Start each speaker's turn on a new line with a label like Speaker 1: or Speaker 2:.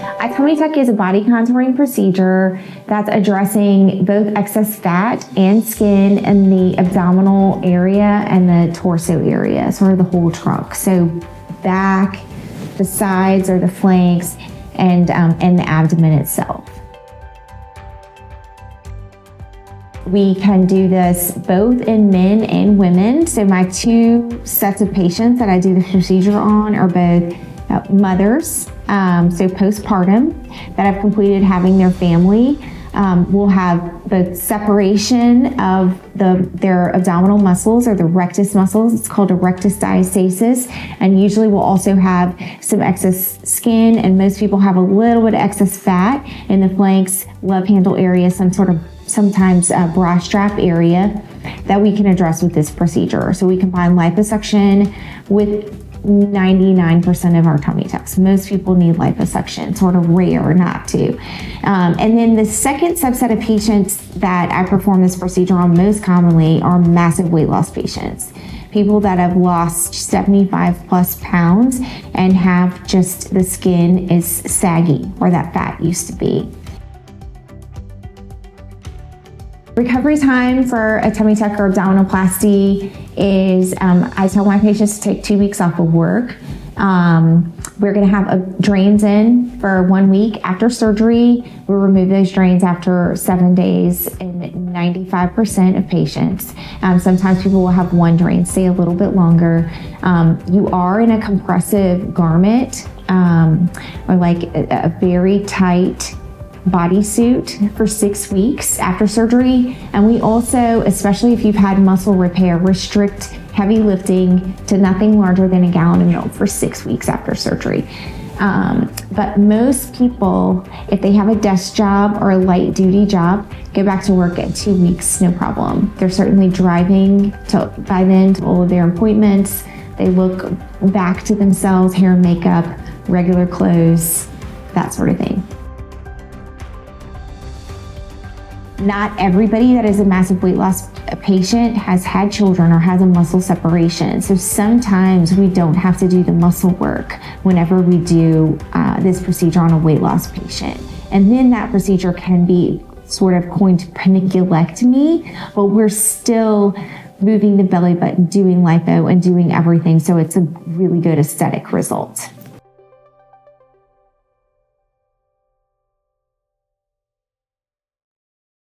Speaker 1: A tummy tuck is a body contouring procedure that's addressing both excess fat and skin in the abdominal area and the torso area, sort of the whole trunk. So back, the sides or the flanks, and the abdomen itself. We can do this both in men and women. So my two sets of patients that I do the procedure on are both mothers, so postpartum, that have completed having their family. We'll have both separation of their abdominal muscles or the rectus muscles. It's called a rectus diastasis. And usually we'll also have some excess skin, and most people have a little bit of excess fat in the flanks, love handle area, sometimes bra strap area that we can address with this procedure. So we combine liposuction with 99% of our tummy tucks. Most people need liposuction, sort of rare not to. And then the second subset of patients that I perform this procedure on most commonly are massive weight loss patients. People that have lost 75 plus pounds and have just the skin is saggy where that fat used to be. Recovery time for a tummy tuck or abdominoplasty is, I tell my patients to take 2 weeks off of work. We're gonna have drains in for 1 week. After surgery, we'll remove those drains after 7 days in 95% of patients. Sometimes people will have one drain stay a little bit longer. You are in a compressive garment or like a very tight bodysuit for 6 weeks after surgery. And we also, especially if you've had muscle repair, restrict heavy lifting to nothing larger than a gallon of milk for 6 weeks after surgery. But most people, if they have a desk job or a light duty job, go back to work at 2 weeks, no problem. They're certainly driving by then to all of their appointments. They look back to themselves, hair and makeup, regular clothes, that sort of thing. Not everybody that is a massive weight loss patient has had children or has a muscle separation. So sometimes we don't have to do the muscle work whenever we do this procedure on a weight loss patient. And then that procedure can be sort of coined paniculectomy, but we're still moving the belly button, doing lipo and doing everything. So it's a really good aesthetic result.